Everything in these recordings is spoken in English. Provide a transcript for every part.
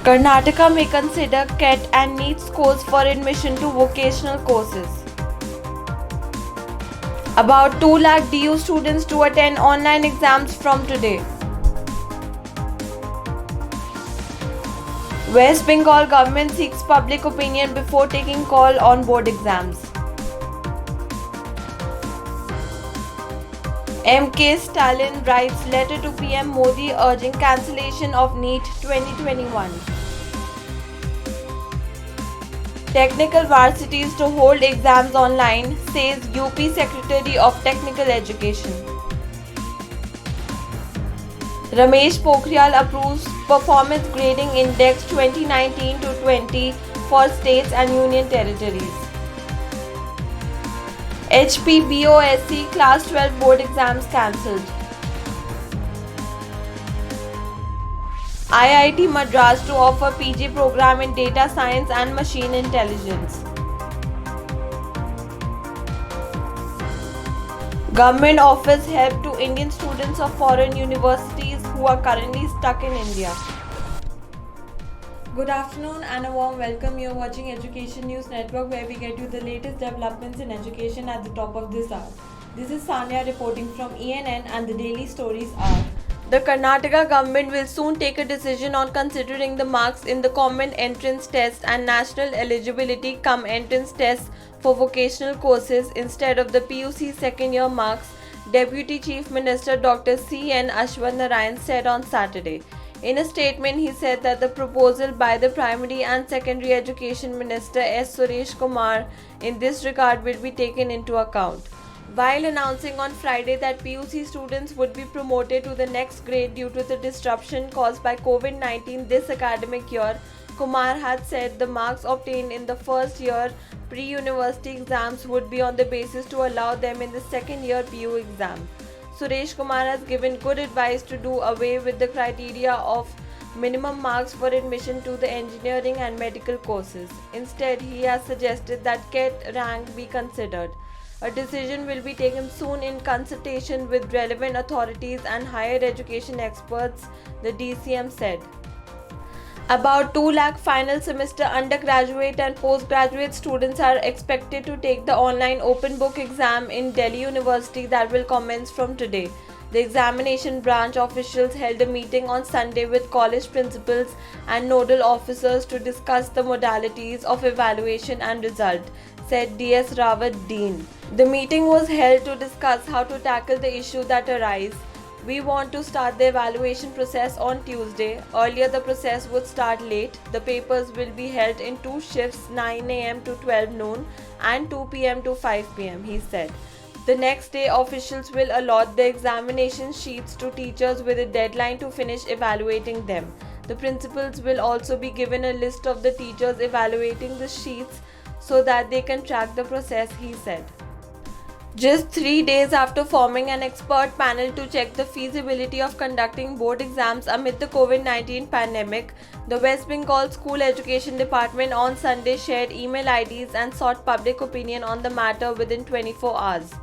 Karnataka may consider CAT and NEET scores for admission to vocational courses. About 2 lakh DU students to attend online exams from today. West Bengal government seeks public opinion before taking call on board exams. M.K. Stalin writes letter to PM Modi urging cancellation of NEET 2021. Technical varsities to hold exams online, says UP Secretary of Technical Education. Ramesh Pokhriyal approves Performance Grading Index 2019-20 for states and union territories. HPBOSC Class 12 board exams cancelled. IIT Madras to offer PG program in Data Science and Machine Intelligence. Government offers help to Indian students of foreign universities who are currently stuck in India. Good afternoon and a warm welcome. You're watching Education News Network, where we get you the latest developments in education at the top of this hour. This is Sanya reporting from ENN, and the daily stories are: the Karnataka government will soon take a decision on considering the marks in the Common Entrance Test and National Eligibility cum Entrance Test for vocational courses instead of the PUC second year marks, Deputy Chief Minister Dr. C.N. Ashwath Narayan said on Saturday. In a statement, he said that the proposal by the Primary and Secondary Education Minister S. Suresh Kumar in this regard will be taken into account. While announcing on Friday that PUC students would be promoted to the next grade due to the disruption caused by COVID-19 this academic year, Kumar had said the marks obtained in the first year pre-university exams would be on the basis to allow them in the second year PU exam. Suresh Kumar has given good advice to do away with the criteria of minimum marks for admission to the engineering and medical courses. Instead, he has suggested that CAT rank be considered. A decision will be taken soon in consultation with relevant authorities and higher education experts, the DCM said. About 2 lakh final semester undergraduate and postgraduate students are expected to take the online open book exam in Delhi University that will commence from today. The examination branch officials held a meeting on Sunday with college principals and nodal officers to discuss the modalities of evaluation and result, said D.S. Rawat, Dean. The meeting was held to discuss how to tackle the issue that arise. We want to start the evaluation process on Tuesday. Earlier, the process would start late. The papers will be held in 2 shifts, 9 am to 12 noon and 2 pm to 5 pm, he said. The next day, officials will allot the examination sheets to teachers with a deadline to finish evaluating them. The principals will also be given a list of the teachers evaluating the sheets so that they can track the process, he said. Just 3 days after forming an expert panel to check the feasibility of conducting board exams amid the COVID-19 pandemic, the West Bengal School Education Department on Sunday shared email IDs and sought public opinion on the matter within 24 hours.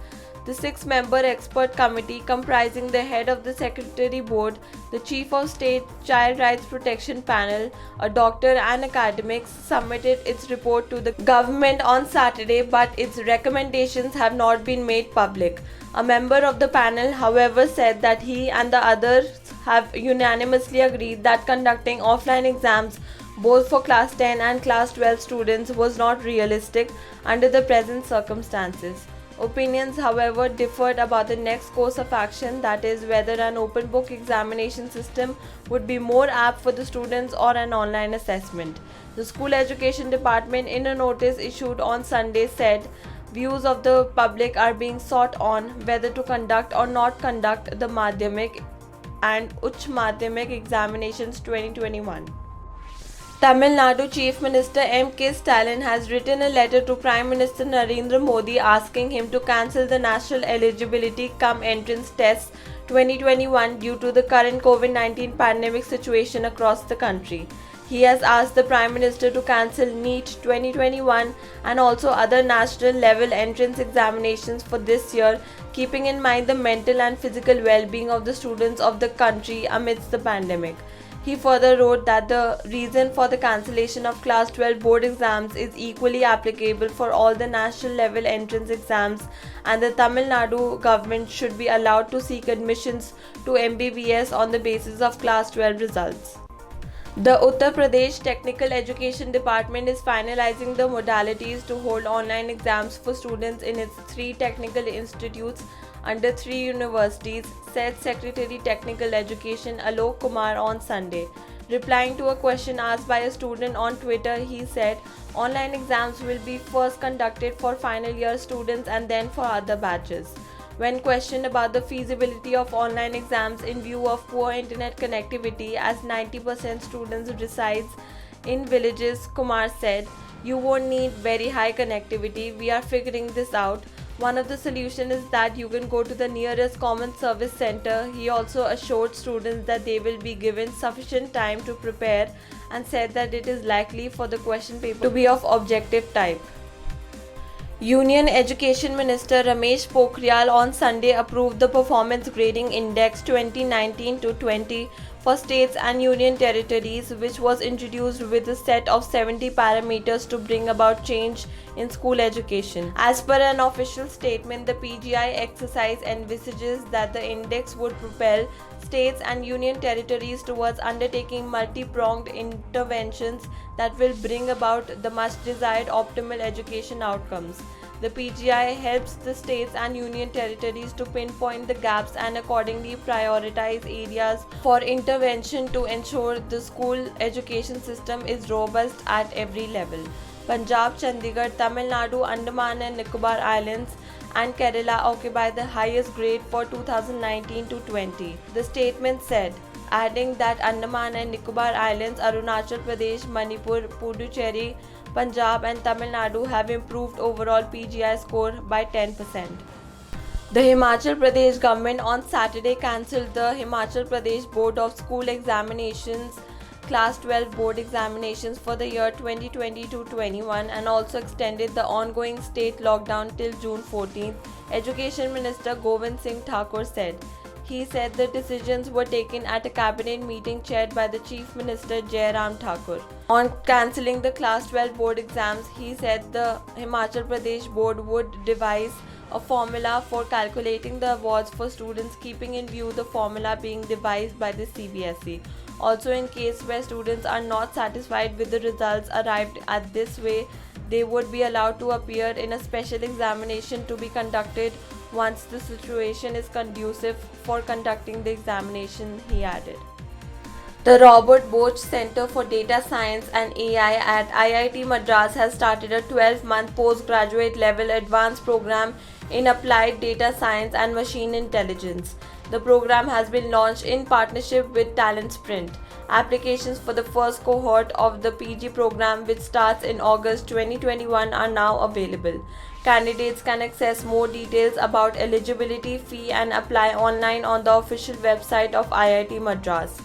The 6-member expert committee, comprising the head of the Secretary Board, the Chief of State Child Rights Protection Panel, a doctor and academics, submitted its report to the government on Saturday, but its recommendations have not been made public. A member of the panel, however, said that he and the others have unanimously agreed that conducting offline exams both for Class 10 and Class 12 students was not realistic under the present circumstances. Opinions, however, differed about the next course of action, that is, whether an open book examination system would be more apt for the students or an online assessment. The School Education Department, in a notice issued on Sunday, said views of the public are being sought on whether to conduct or not conduct the Madhyamik and Uch Madhyamik examinations 2021. Tamil Nadu Chief Minister M.K. Stalin has written a letter to Prime Minister Narendra Modi asking him to cancel the National Eligibility cum Entrance Tests 2021 due to the current COVID-19 pandemic situation across the country. He has asked the Prime Minister to cancel NEET 2021 and also other national level entrance examinations for this year, keeping in mind the mental and physical well-being of the students of the country amidst the pandemic. He further wrote that the reason for the cancellation of Class 12 board exams is equally applicable for all the national level entrance exams, and the Tamil Nadu government should be allowed to seek admissions to MBBS on the basis of Class 12 results. The Uttar Pradesh Technical Education Department is finalizing the modalities to hold online exams for students in its 3 technical institutes under 3 universities, said Secretary Technical Education Alok Kumar on Sunday. Replying to a question asked by a student on Twitter, he said, online exams will be first conducted for final year students and then for other batches. When questioned about the feasibility of online exams in view of poor internet connectivity, as 90% students resides in villages, Kumar said, "You won't need very high connectivity. We are figuring this out. One of the solutions is that you can go to the nearest common service center." He also assured students that they will be given sufficient time to prepare and said that it is likely for the question paper to be of objective type. Union Education Minister Ramesh Pokhriyal on Sunday approved the Performance Grading Index 2019-20 for states and union territories, which was introduced with a set of 70 parameters to bring about change in school education. As per an official statement, the PGI exercise envisages that the index would propel states and union territories towards undertaking multi-pronged interventions that will bring about the much desired optimal education outcomes. The PGI helps the states and union territories to pinpoint the gaps and accordingly prioritize areas for intervention to ensure the school education system is robust at every level. Punjab, Chandigarh, Tamil Nadu, Andaman and Nicobar Islands and Kerala occupy the highest grade for 2019-20. The statement said, adding that Andaman and Nicobar Islands, Arunachal Pradesh, Manipur, Puducherry, Punjab and Tamil Nadu have improved overall PGI score by 10%. The Himachal Pradesh government on Saturday cancelled the Himachal Pradesh Board of School Examinations Class 12 board examinations for the year 2020-21 and also extended the ongoing state lockdown till June 14th, Education Minister Govind Singh Thakur said. He said the decisions were taken at a cabinet meeting chaired by the Chief Minister Jai Ram Thakur. On cancelling the Class 12 board exams, he said the Himachal Pradesh board would devise a formula for calculating the awards for students, keeping in view the formula being devised by the CBSE. Also, in case where students are not satisfied with the results arrived at this way, they would be allowed to appear in a special examination to be conducted once the situation is conducive for conducting the examination, he added. The Robert Bosch Center for Data Science and AI at IIT Madras has started a 12-month postgraduate level advanced program in applied data science and machine intelligence. The program has been launched in partnership with Talent Sprint. Applications for the first cohort of the PG program, which starts in August 2021, are now available. Candidates can access more details about eligibility, fee and apply online on the official website of IIT Madras.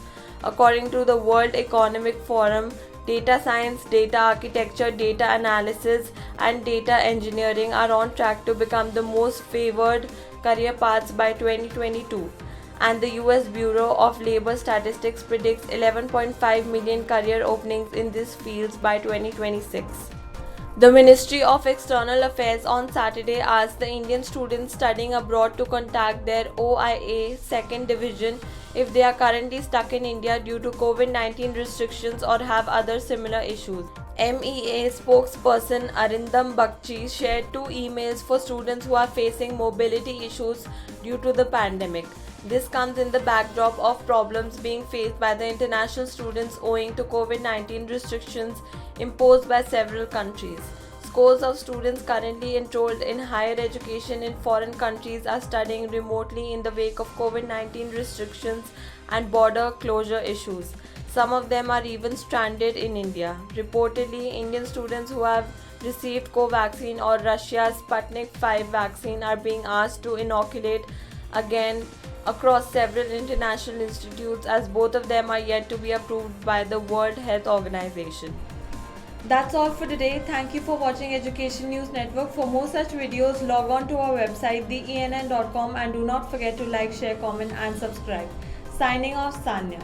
According to the World Economic Forum, data science, data architecture, data analysis and data engineering are on track to become the most favored career paths by 2022, and the US Bureau of Labor Statistics predicts 11.5 million career openings in these fields by 2026. The Ministry of External Affairs on Saturday asked the Indian students studying abroad to contact their OIA Second Division if they are currently stuck in India due to COVID-19 restrictions or have other similar issues. MEA spokesperson Arindam Bagchi shared 2 emails for students who are facing mobility issues due to the pandemic. This comes in the backdrop of problems being faced by the international students owing to COVID-19 restrictions imposed by several countries. Scores of students currently enrolled in higher education in foreign countries are studying remotely in the wake of COVID-19 restrictions and border closure issues. Some of them are even stranded in India. Reportedly, Indian students who have received Covaxin or Russia's Sputnik V vaccine are being asked to inoculate again across several international institutes, as both of them are yet to be approved by the World Health Organization. That's all for today. Thank you for watching Education News Network. For more such videos, log on to our website theenn.com and do not forget to like, share, comment and subscribe. Signing off, Sanya.